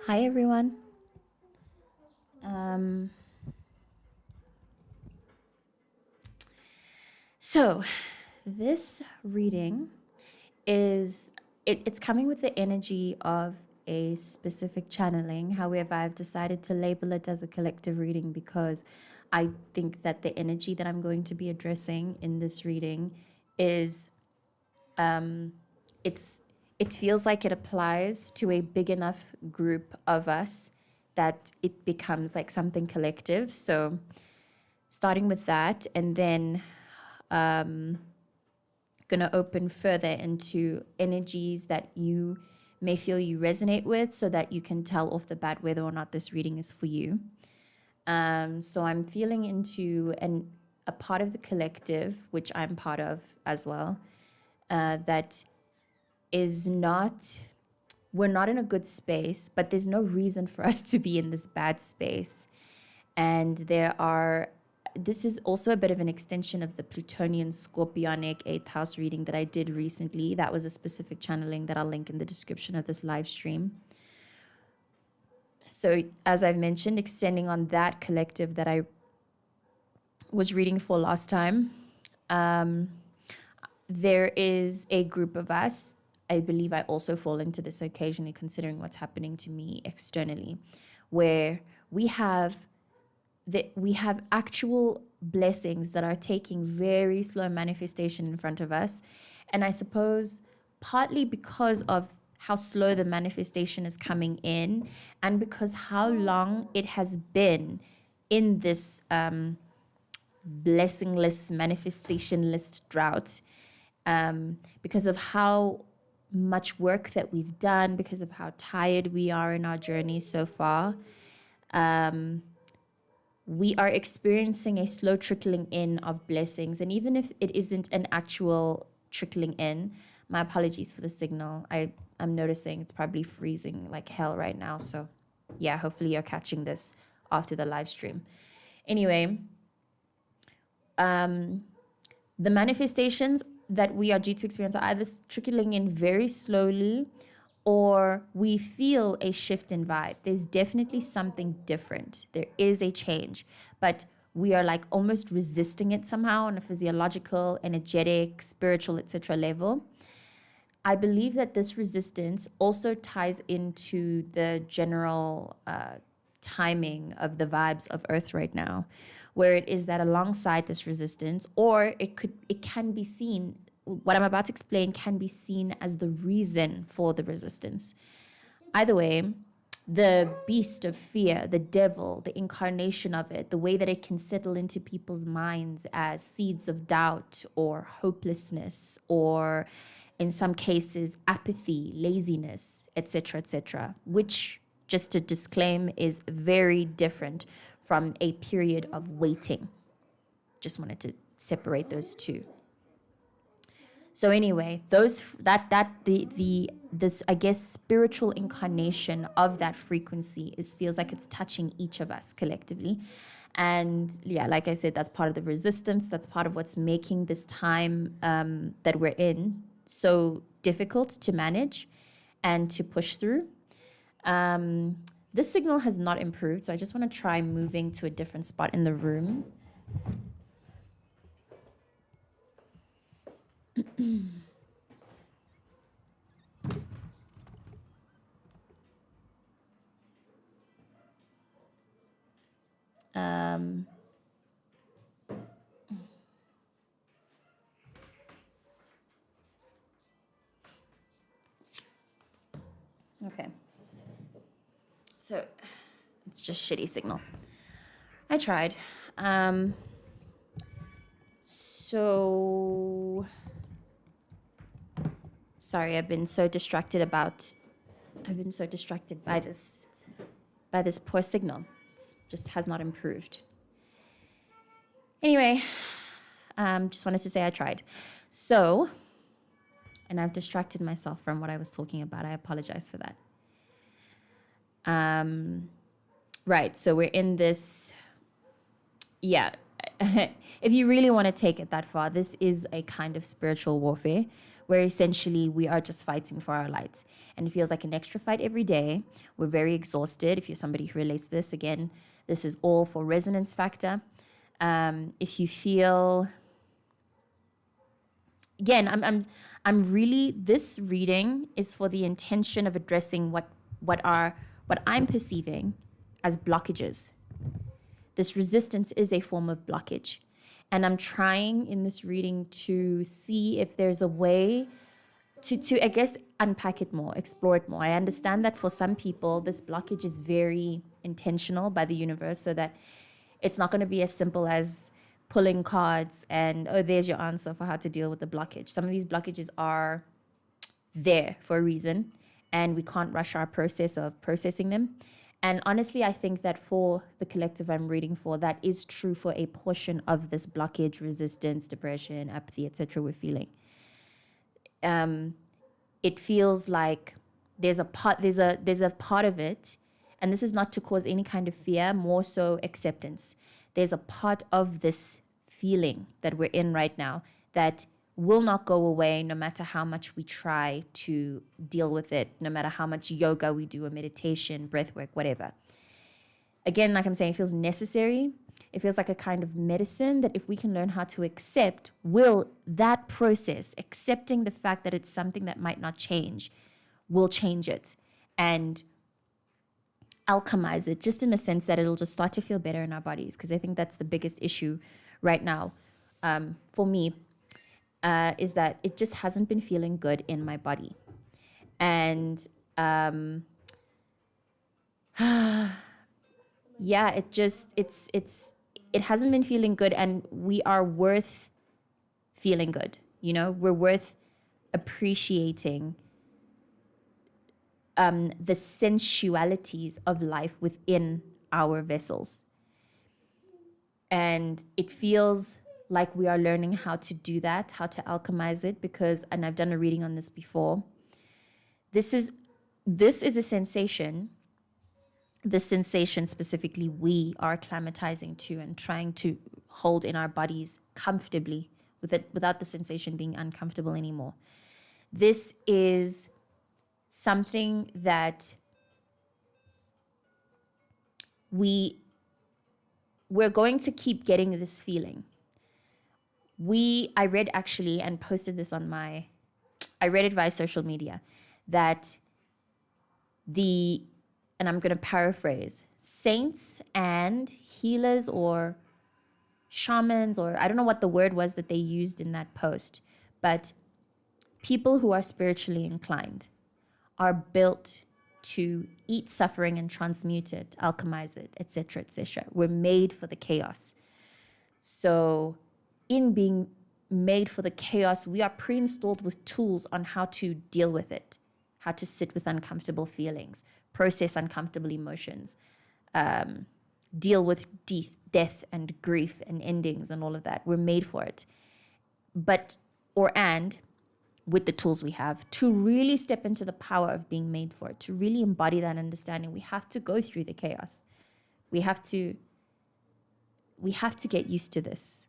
Hi, everyone. Um, so, this reading it's coming with the energy of a specific channeling. However, I've decided to label it as a collective reading because I think that the energy that I'm going to be addressing in this reading is it's it feels like it applies to a big enough group of us that it becomes like something collective. So starting with that, and then going to open further into energies that you may feel you resonate with so that you can tell off the bat whether or not this reading is for you. So I'm feeling into a part of the collective, which I'm part of as well, that is not, we're not in a good space, but there's no reason for us to be in this bad space. And this is also a bit of an extension of the Plutonian Scorpionic 8th house reading that I did recently. That was a specific channeling that I'll link in the description of this live stream. So as I've mentioned, extending on that collective that I was reading for last time, there is a group of us. I believe I also fall into this occasionally considering what's happening to me externally, where we have actual blessings that are taking very slow manifestation in front of us. And I suppose partly because of how slow the manifestation is coming in and because how long it has been in this blessingless, manifestationless drought, because of how much work that we've done, because of how tired we are in our journey so far. We are experiencing a slow trickling in of blessings. And even if it isn't an actual trickling in, my apologies for the signal. I'm noticing it's probably freezing like hell right now. So yeah, hopefully you're catching this after the live stream. Anyway, the manifestations that we are due to experience are either trickling in very slowly or we feel a shift in vibe. There's definitely something different. There is a change, but we are like almost resisting it somehow on a physiological, energetic, spiritual, etc. level. I believe that this resistance also ties into the general timing of the vibes of Earth right now, where it is that alongside this resistance, or it can be seen, what I'm about to explain can be seen as the reason for the resistance. Either way, the beast of fear, the devil, the incarnation of it, the way that it can settle into people's minds as seeds of doubt or hopelessness, or in some cases, apathy, laziness, etc., which, just to disclaim, is very different from a period of waiting. Just wanted to separate those two. So anyway, this I guess spiritual incarnation of that frequency feels like it's touching each of us collectively. And yeah, like I said, that's part of the resistance. That's part of what's making this time that we're in so difficult to manage and to push through. This signal has not improved, so I just want to try moving to a different spot in the room. Okay. So it's just shitty signal. I tried. So sorry, I've been so distracted by this poor signal. It just has not improved. Anyway, just wanted to say I tried. So, and I've distracted myself from what I was talking about. I apologize for that. Right, so we're in this, yeah, if you really want to take it that far, this is a kind of spiritual warfare where essentially we are just fighting for our light. And it feels like an extra fight every day. We're very exhausted. If you're somebody who relates to this, again, this is all for resonance factor. If you feel, again, I'm really, this reading is for the intention of addressing what I'm perceiving as blockages. This resistance is a form of blockage. And I'm trying in this reading to see if there's a way to I guess, unpack it more, explore it more. I understand that for some people, this blockage is very intentional by the universe, so that it's not going to be as simple as pulling cards and, oh, there's your answer for how to deal with the blockage. Some of these blockages are there for a reason, and we can't rush our process of processing them. And honestly, I think that for the collective I'm reading for, that is true for a portion of this blockage, resistance, depression, apathy, etc. we're feeling. It feels like there's a part of it, and this is not to cause any kind of fear, more so acceptance. There's a part of this feeling that we're in right now that will not go away no matter how much we try to deal with it, no matter how much yoga we do, or meditation, breath work, whatever. Again, like I'm saying, it feels necessary. It feels like a kind of medicine that if we can learn how to accept, will that process, accepting the fact that it's something that might not change, will change it and alchemize it, just in a sense that it'll just start to feel better in our bodies. Because I think that's the biggest issue right now for me, is that it just hasn't been feeling good in my body. And yeah, it hasn't been feeling good, and we are worth feeling good. You know, we're worth appreciating the sensualities of life within our vessels. And it feels like we are learning how to do that, how to alchemize it, because, and I've done a reading on this before, this is a sensation. This sensation specifically we are acclimatizing to and trying to hold in our bodies comfortably with it, without the sensation being uncomfortable anymore. This is something that we're going to keep getting this feeling. I read actually and posted this on I read it via social media, that and I'm going to paraphrase, saints and healers or shamans, or I don't know what the word was that they used in that post, but people who are spiritually inclined are built to eat suffering and transmute it, alchemize it, etc., etc. We're made for the chaos. So in being made for the chaos, we are pre-installed with tools on how to deal with it, how to sit with uncomfortable feelings, process uncomfortable emotions, deal with death and grief and endings and all of that. We're made for it. And with the tools we have, to really step into the power of being made for it, to really embody that understanding, we have to go through the chaos. We have to get used to this.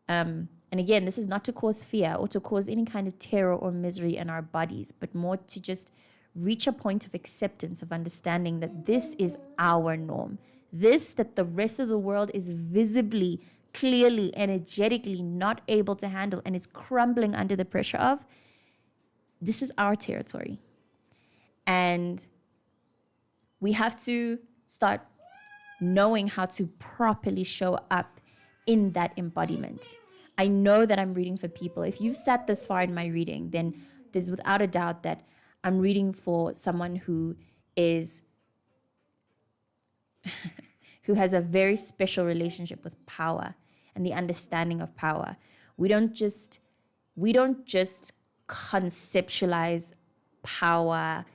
And again, this is not to cause fear or to cause any kind of terror or misery in our bodies, but more to just reach a point of acceptance, of understanding that this is our norm. This, that the rest of the world is visibly, clearly, energetically not able to handle and is crumbling under the pressure of, this is our territory. And we have to start knowing how to properly show up in that embodiment. I know that I'm reading for people. If you've sat this far in my reading, then there's without a doubt that I'm reading for someone who is who has a very special relationship with power and the understanding of power. We don't just conceptualize power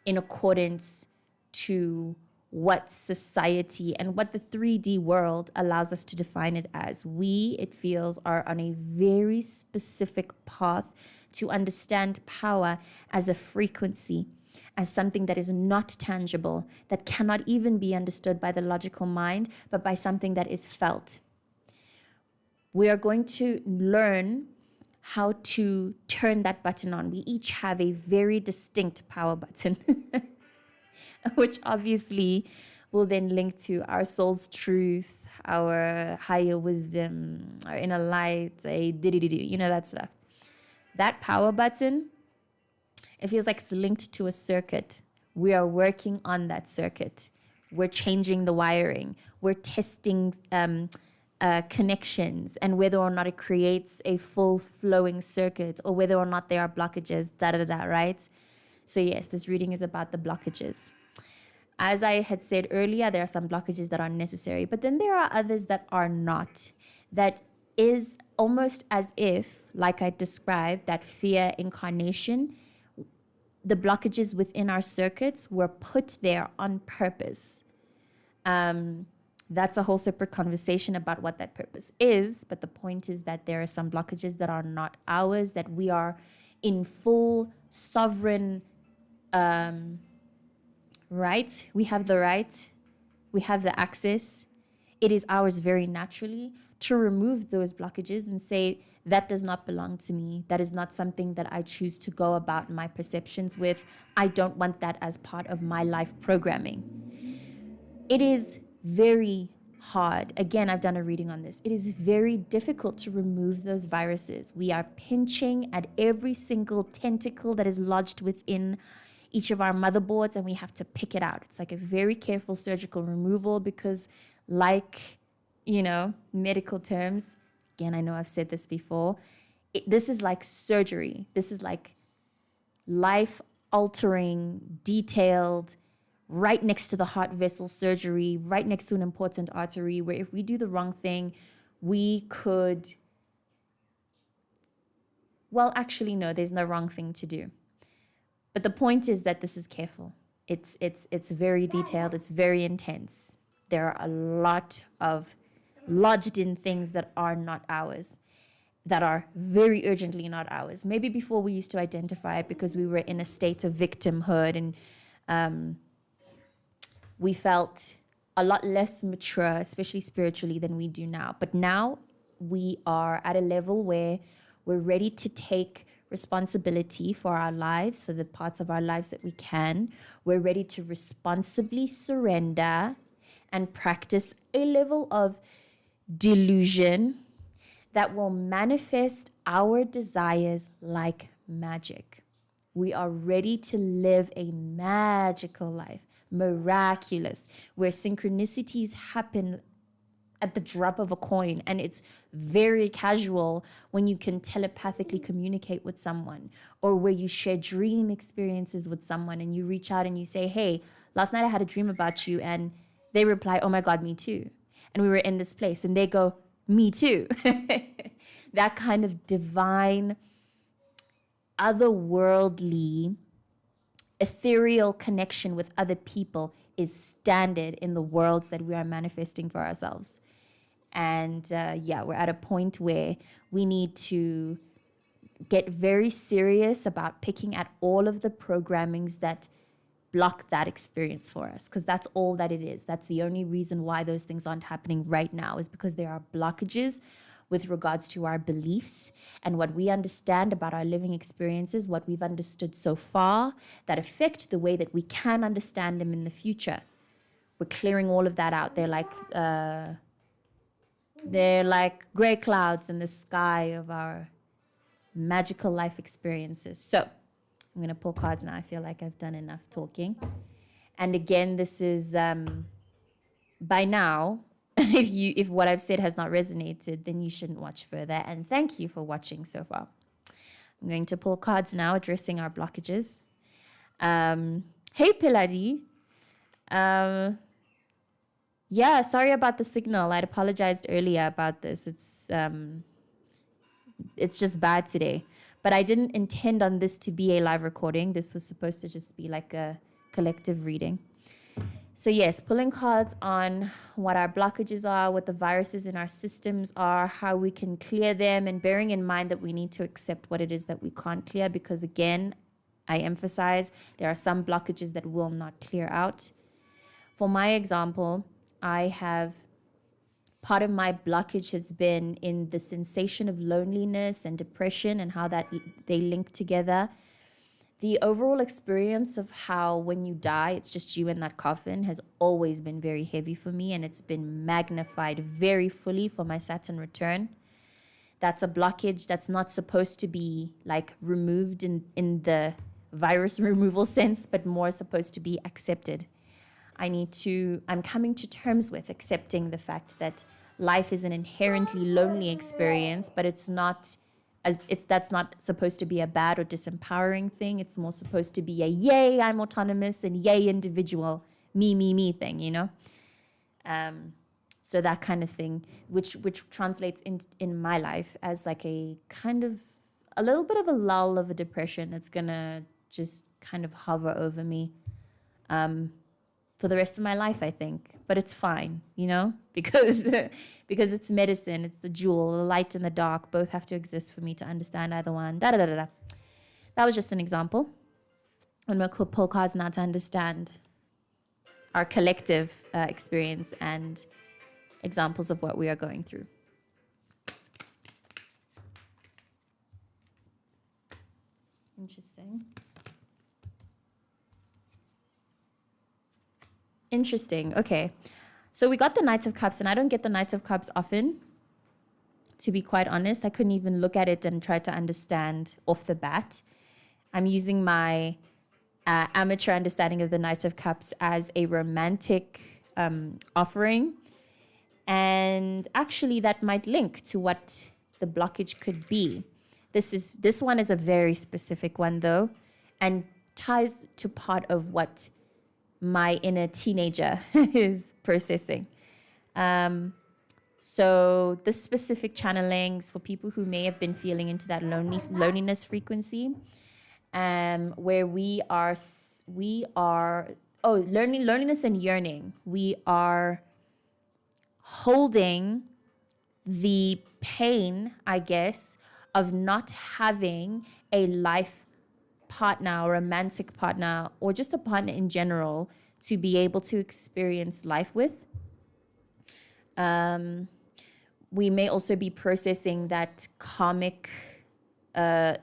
in accordance to what society and what the 3D world allows us to define it as. We, it feels, are on a very specific path to understand power as a frequency, as something that is not tangible, that cannot even be understood by the logical mind, but by something that is felt. We are going to learn how to turn that button on. We each have a very distinct power button, which obviously will then link to our soul's truth, our higher wisdom, our inner light, that stuff. That power button, it feels like it's linked to a circuit. We are working on that circuit. We're changing the wiring. We're testing connections and whether or not it creates a full flowing circuit or whether or not there are blockages, right? So yes, this reading is about the blockages. As I had said earlier, there are some blockages that are necessary, but then there are others that are not. That is almost as if, like I described, that fear incarnation, the blockages within our circuits were put there on purpose. That's a whole separate conversation about what that purpose is. But the point is that there are some blockages that are not ours, that we are in full sovereign right. We have the right. We have the access. It is ours very naturally to remove those blockages and say, that does not belong to me. That is not something that I choose to go about my perceptions with. I don't want that as part of my life programming. It is very hard. Again, I've done a reading on this. It is very difficult to remove those viruses. We are pinching at every single tentacle that is lodged within each of our motherboards, and we have to pick it out. It's like a very careful surgical removal because, like, medical terms, again, I know I've said this before, this is like surgery. This is like life-altering, detailed, right next to the heart vessel surgery, right next to an important artery, where if we do the wrong thing, we could... Well, actually, no, there's no wrong thing to do. But the point is that this is careful. It's very detailed. It's very intense. There are a lot of lodged in things that are not ours, that are very urgently not ours. Maybe before we used to identify it because we were in a state of victimhood and we felt a lot less mature, especially spiritually, than we do now. But now we are at a level where we're ready to take responsibility for our lives, for the parts of our lives that we can. We're ready to responsibly surrender and practice a level of delusion that will manifest our desires like magic. We are ready to live a magical life, miraculous, where synchronicities happen at the drop of a coin, and it's very casual when you can telepathically communicate with someone, or where you share dream experiences with someone and you reach out and you say, hey, last night I had a dream about you, and they reply, oh my God, me too. And we were in this place, and they go, me too. That kind of divine, otherworldly, ethereal connection with other people is standard in the worlds that we are manifesting for ourselves. And we're at a point where we need to get very serious about picking at all of the programmings that block that experience for us, because that's all that it is. That's the only reason why those things aren't happening right now, is because there are blockages with regards to our beliefs and what we understand about our living experiences, what we've understood so far, that affect the way that we can understand them in the future. We're clearing all of that out. They're like gray clouds in the sky of our magical life experiences. So I'm going to pull cards now. I feel like I've done enough talking. And again, this is, by now, if what I've said has not resonated, then you shouldn't watch further. And thank you for watching so far. I'm going to pull cards now, addressing our blockages. Hey, Piladi. Yeah, sorry about the signal. I'd apologized earlier about this. It's just bad today. But I didn't intend on this to be a live recording. This was supposed to just be like a collective reading. So yes, pulling cards on what our blockages are, what the viruses in our systems are, how we can clear them, and bearing in mind that we need to accept what it is that we can't clear, because again, I emphasize there are some blockages that will not clear out. For my example, I have part of my blockage has been in the sensation of loneliness and depression and how that they link together. The overall experience of how when you die, it's just you in that coffin has always been very heavy for me, and it's been magnified very fully for my Saturn return. That's a blockage that's not supposed to be like removed in the virus removal sense, but more supposed to be accepted. I'm coming to terms with accepting the fact that life is an inherently lonely experience, but that's not supposed to be a bad or disempowering thing. It's more supposed to be a yay, I'm autonomous, and yay, individual, me thing, you know? So that kind of thing, which translates in my life as like a kind of a little bit of a lull of a depression that's gonna just kind of hover over me for the rest of my life, I think. But it's fine, you know, because it's medicine, it's the jewel, the light and the dark both have to exist for me to understand either one. That was just an example. And we'll pull cards now to understand our collective experience and examples of what we are going through. Interesting. Okay. So we got the Knight of Cups, and I don't get the Knight of Cups often, to be quite honest. I couldn't even look at it and try to understand off the bat. I'm using my amateur understanding of the Knight of Cups as a romantic offering. And actually that might link to what the blockage could be. This one is a very specific one though, and ties to part of what my inner teenager is processing. So the specific channelings for people who may have been feeling into that loneliness frequency, where we are loneliness and yearning. We are holding the pain, I guess, of not having a life partner or romantic partner or just a partner in general to be able to experience life with. We may also be processing that karmic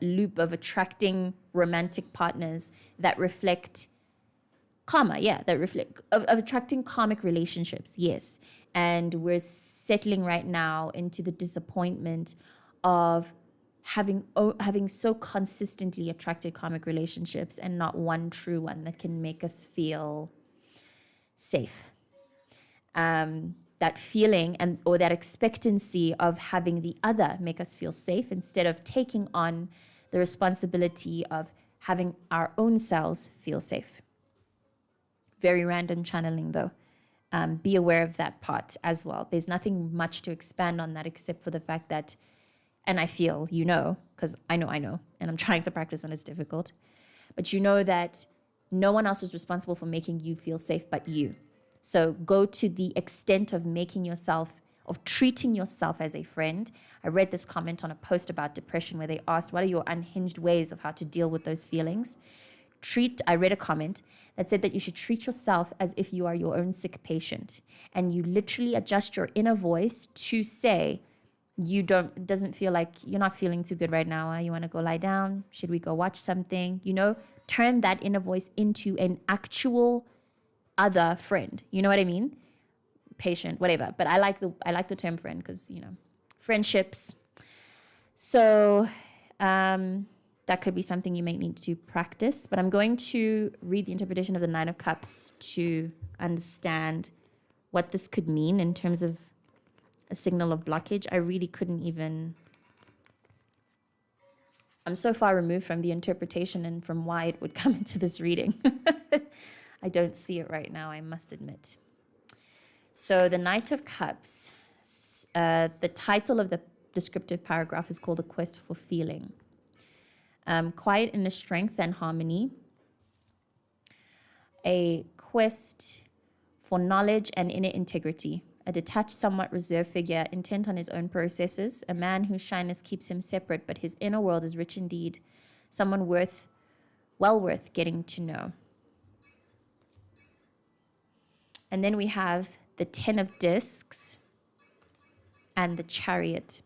loop of attracting romantic partners that reflect karma, of attracting karmic relationships, yes. And we're settling right now into the disappointment of having so consistently attracted karmic relationships and not one true one that can make us feel safe. That feeling or that expectancy of having the other make us feel safe instead of taking on the responsibility of having our own selves feel safe. Very random channeling though. Be aware of that part as well. There's nothing much to expand on that except for the fact that, and I feel, because I know, and I'm trying to practice and it's difficult, but you know that no one else is responsible for making you feel safe but you. So go to the extent of treating yourself as a friend. I read this comment on a post about depression where they asked, what are your unhinged ways of how to deal with those feelings? I read a comment that said that you should treat yourself as if you are your own sick patient, and you literally adjust your inner voice to say, it doesn't feel like you're not feeling too good right now. You want to go lie down? Should we go watch something? Turn that inner voice into an actual other friend. You know what I mean? Patient, whatever. But I like the term friend because, friendships. So that could be something you may need to practice. But I'm going to read the interpretation of the Nine of Cups to understand what this could mean in terms of a signal of blockage. I really couldn't even... I'm so far removed from the interpretation and from why it would come into this reading. I don't see it right now, I must admit. So the Knight of Cups, the title of the descriptive paragraph is called A Quest for Feeling. Quiet inner strength and harmony. A quest for knowledge and inner integrity. A detached, somewhat reserved figure, intent on his own processes. A man whose shyness keeps him separate, but his inner world is rich indeed. Someone well worth getting to know. And then we have the Ten of Discs. and the Chariot.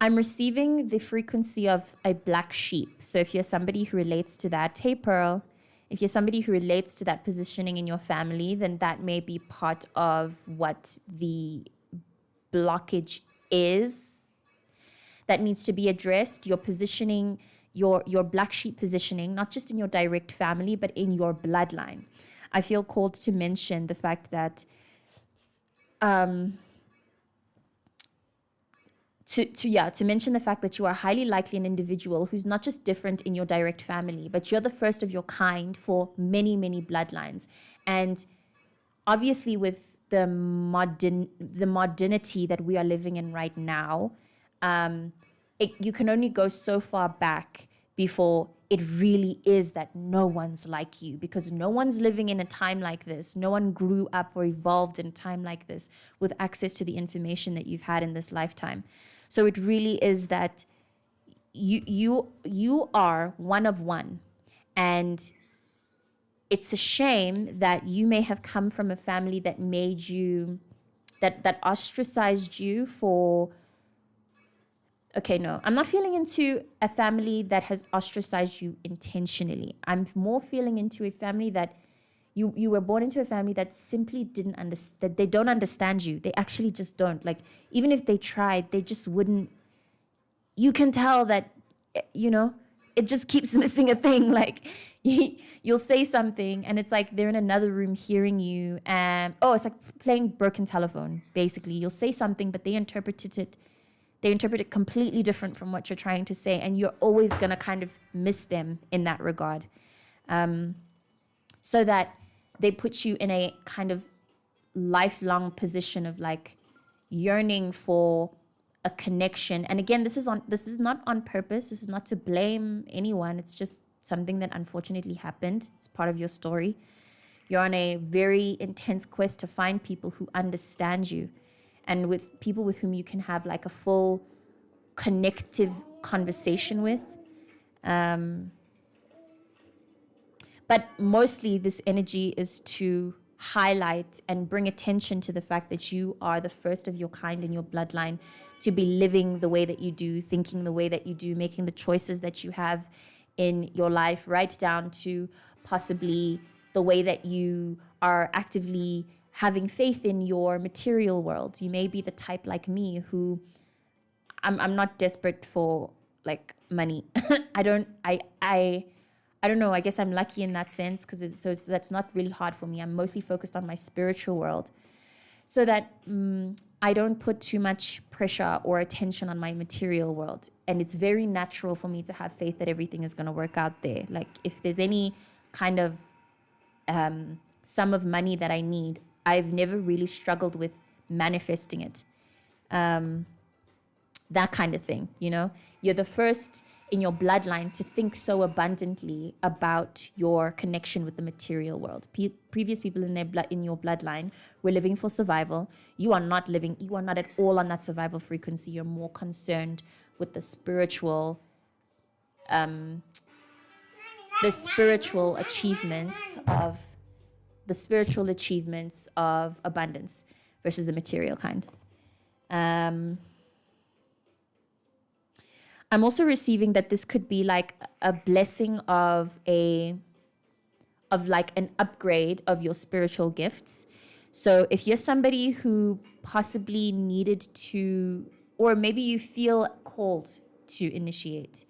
I'm receiving the frequency of a black sheep. So if you're somebody who relates to that, hey Pearl, if you're somebody who relates to that positioning in your family, then that may be part of what the blockage is that needs to be addressed. Your positioning, your black sheep positioning, not just in your direct family, but in your bloodline. I feel called to mention the fact that to mention the fact that you are highly likely an individual who's not just different in your direct family, but you're the first of your kind for many, many bloodlines. And obviously with the modernity that we are living in right now, you can only go so far back before it really is that no one's like you, because no one's living in a time like this. No one grew up or evolved in a time like this with access to the information that you've had in this lifetime. So it really is that you are one of one. And it's a shame that you may have come from a family that made you, that ostracized you for, okay, no, I'm not feeling into a family that has ostracized you intentionally. I'm more feeling into a family that you were born into a family that simply didn't understand, that they don't understand you. They actually just don't. Like, even if they tried, they just wouldn't. You can tell that, it just keeps missing a thing. Like, you'll say something and it's like they're in another room hearing you. And, it's like playing broken telephone, basically. You'll say something, but they interpret it completely different from what you're trying to say. And you're always going to kind of miss them in that regard. So that they put you in a kind of lifelong position of like yearning for a connection. And again, this is not on purpose. This is not to blame anyone. It's just something that unfortunately happened. It's part of your story. You're on a very intense quest to find people who understand you, and with people with whom you can have like a full connective conversation with. But mostly this energy is to highlight and bring attention to the fact that you are the first of your kind in your bloodline to be living the way that you do, thinking the way that you do, making the choices that you have in your life, right down to possibly the way that you are actively having faith in your material world. You may be the type like me who I'm not desperate for like money. I don't know. I guess I'm lucky in that sense because that's not really hard for me. I'm mostly focused on my spiritual world, so that I don't put too much pressure or attention on my material world. And it's very natural for me to have faith that everything is going to work out there. Like if there's any kind of sum of money that I need, I've never really struggled with manifesting it. That kind of thing, You're the first in your bloodline to think so abundantly about your connection with the material world. Previous people in your bloodline were living for survival. You are not at all on that survival frequency. You're more concerned with the spiritual achievements of abundance versus the material kind. I'm also receiving that this could be like a blessing of like an upgrade of your spiritual gifts. So if you're somebody who possibly needed to, or maybe you feel called to initiate,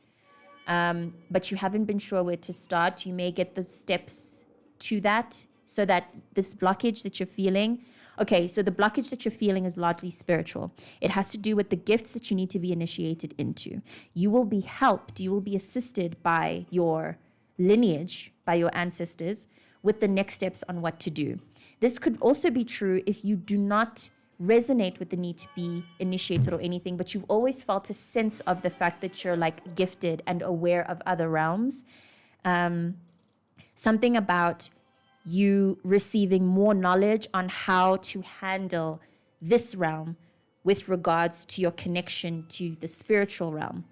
but you haven't been sure where to start, you may get the steps to that, so that this blockage that you're feeling, so the blockage that you're feeling is largely spiritual. It has to do with the gifts that you need to be initiated into. You will be helped, you will be assisted by your lineage, by your ancestors, with the next steps on what to do. This could also be true if you do not resonate with the need to be initiated or anything, but you've always felt a sense of the fact that you're like gifted and aware of other realms. Something about you receiving more knowledge on how to handle this realm with regards to your connection to the spiritual realm.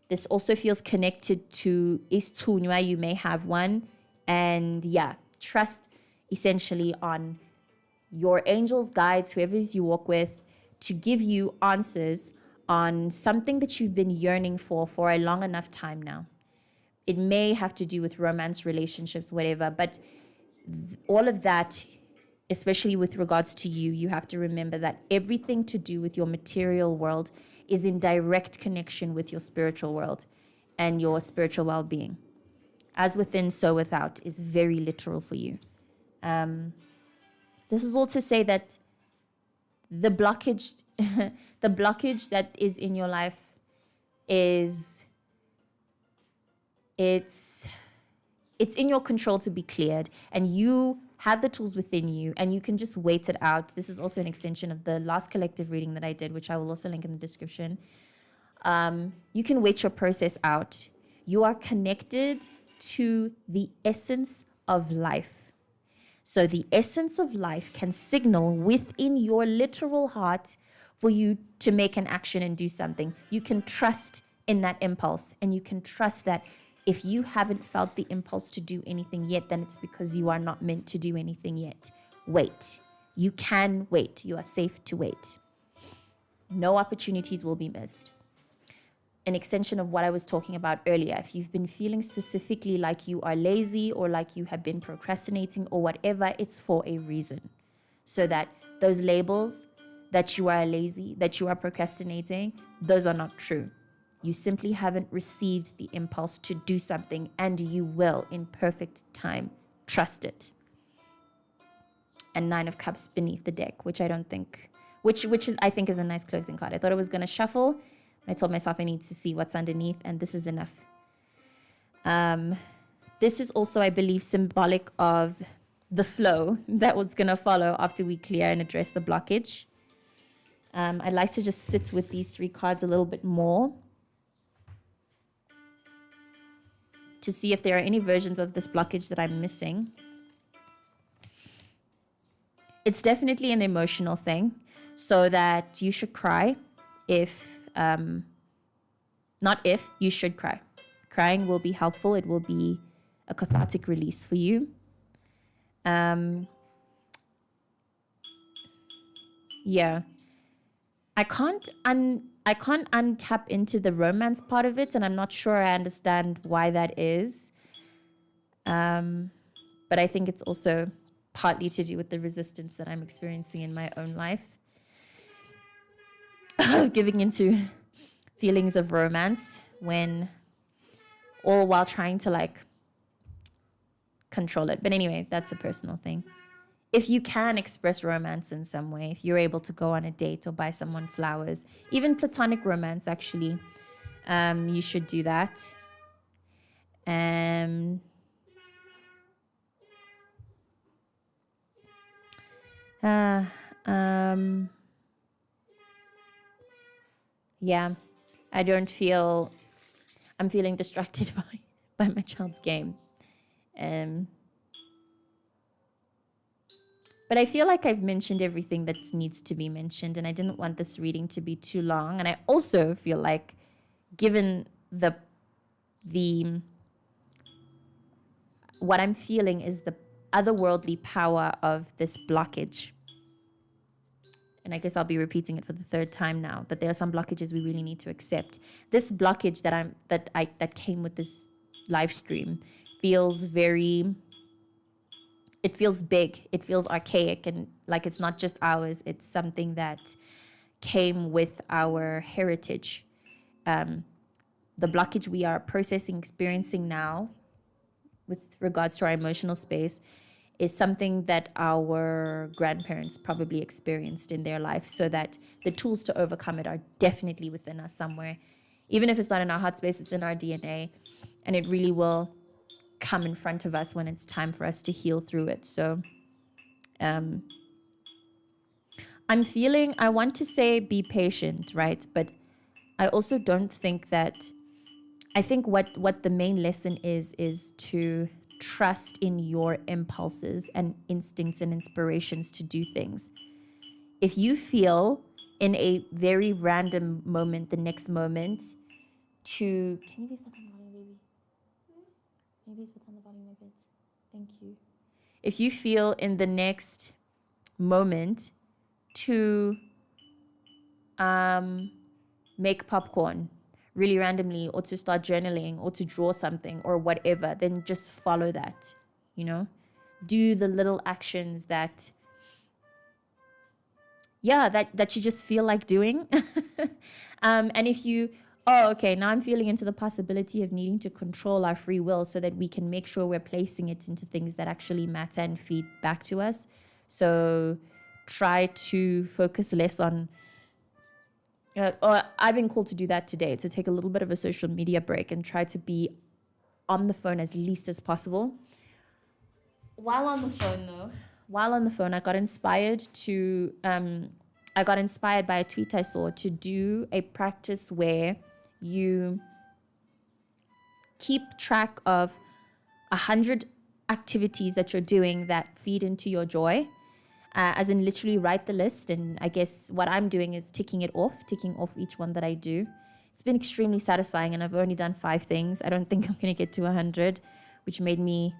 This also feels connected to Istunywa. You may have one. And trust essentially on your angels, guides, whoever it is you walk with, to give you answers on something that you've been yearning for a long enough time now. It may have to do with romance, relationships, whatever, but all of that, especially with regards to you, you have to remember that everything to do with your material world is in direct connection with your spiritual world and your spiritual well-being. As within, so without is very literal for you. This is all to say that the blockage, the blockage that is in your life is, it's in your control to be cleared, and you have the tools within you, and you can just wait it out. This is also an extension of the last collective reading that I did, which I will also link in the description. You can wait your process out. You are connected to the essence of life. So the essence of life can signal within your literal heart for you to make an action and do something. You can trust in that impulse, and you can trust that if you haven't felt the impulse to do anything yet, then it's because you are not meant to do anything yet. Wait. You can wait. You are safe to wait. No opportunities will be missed. An extension of what I was talking about earlier. If you've been feeling specifically like you are lazy or like you have been procrastinating or whatever, it's for a reason. So that those labels that you are lazy, that you are procrastinating, those are not true. You simply haven't received the impulse to do something, and you will in perfect time. Trust it. And 9 of Cups beneath the deck, which I don't think, which is, I think, is a nice closing card. I thought I was going to shuffle. I told myself I need to see what's underneath, and this is enough. This is also, I believe, symbolic of the flow that was going to follow after we clear and address the blockage. I'd like to just sit with these 3 cards a little bit more to see if there are any versions of this blockage that I'm missing. It's definitely an emotional thing, so that you should cry not if, you should cry. Crying will be helpful. It will be a cathartic release for you. Yeah. I can't untap into the romance part of it, and I'm not sure I understand why that is. But I think it's also partly to do with the resistance that I'm experiencing in my own life. Giving into feelings of romance when all while trying to control it. But anyway, that's a personal thing. If you can express romance in some way, if you're able to go on a date or buy someone flowers, even platonic romance, actually, you should do that. Yeah, I'm feeling distracted by my child's game. But I feel like I've mentioned everything that needs to be mentioned, and I didn't want this reading to be too long. And I also feel like, given what I'm feeling is the otherworldly power of this blockage. And I guess I'll be repeating it for the 3rd time now, that there are some blockages we really need to accept. This blockage that came with this live stream feels it feels big. It feels archaic, and like it's not just ours. It's something that came with our heritage. The blockage we are processing, experiencing now with regards to our emotional space is something that our grandparents probably experienced in their life, so that the tools to overcome it are definitely within us somewhere. Even if it's not in our heart space, it's in our DNA, and it really will come in front of us when it's time for us to heal through it. So I'm feeling, I want to say be patient, right? But I also don't think that, I think what the main lesson is to trust in your impulses and instincts and inspirations to do things. If you feel in a very random moment, the next moment, can you please put on the volume, baby? Can you please put on the volume a bit? Thank you. If you feel in the next moment to make popcorn really randomly, or to start journaling, or to draw something, or whatever, then just follow that, do the little actions that you just feel like doing. And if okay, now I'm feeling into the possibility of needing to control our free will so that we can make sure we're placing it into things that actually matter and feed back to us. So try to focus less on, or I've been called to do that today, to take a little bit of a social media break and try to be on the phone as least as possible. While on the phone, I got inspired by a tweet I saw to do a practice where you keep track of 100 activities that you're doing that feed into your joy, as in literally write the list. And I guess what I'm doing is ticking off each one that I do. It's been extremely satisfying, and I've only done 5 things. I don't think I'm going to get to 100, which made me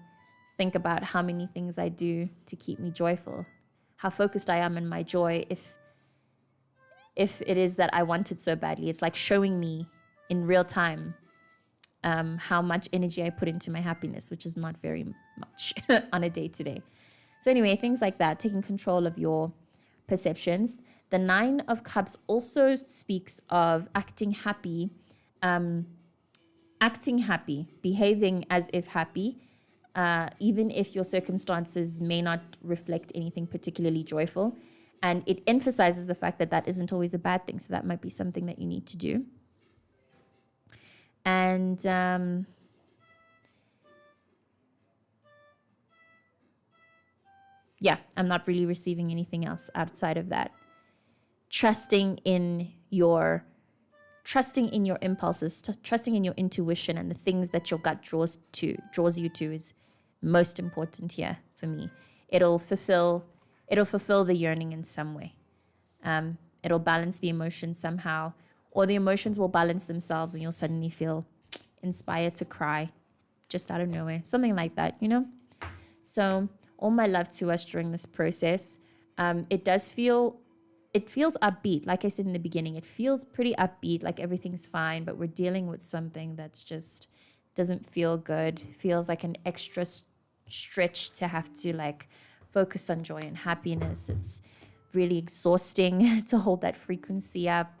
think about how many things I do to keep me joyful, how focused I am in my joy. If it is that I want it so badly, it's like showing me in real time how much energy I put into my happiness, which is not very much on a day-to-day. So anyway, things like that, taking control of your perceptions. The 9 of Cups also speaks of acting happy, behaving as if happy, even if your circumstances may not reflect anything particularly joyful. And it emphasizes the fact that isn't always a bad thing. So that might be something that you need to do. And I'm not really receiving anything else outside of that. Trusting in your impulses, trusting in your intuition and the things that your gut draws you to is most important here for me. It'll fulfill the yearning in some way. It'll balance the emotions somehow, or the emotions will balance themselves and you'll suddenly feel inspired to cry just out of nowhere. Something like that, So all my love to us during this process. It feels upbeat. Like I said in the beginning, it feels pretty upbeat, like everything's fine, but we're dealing with something that's just doesn't feel good. Feels like an extra stretch to have to focus on joy and happiness. It's really exhausting to hold that frequency up.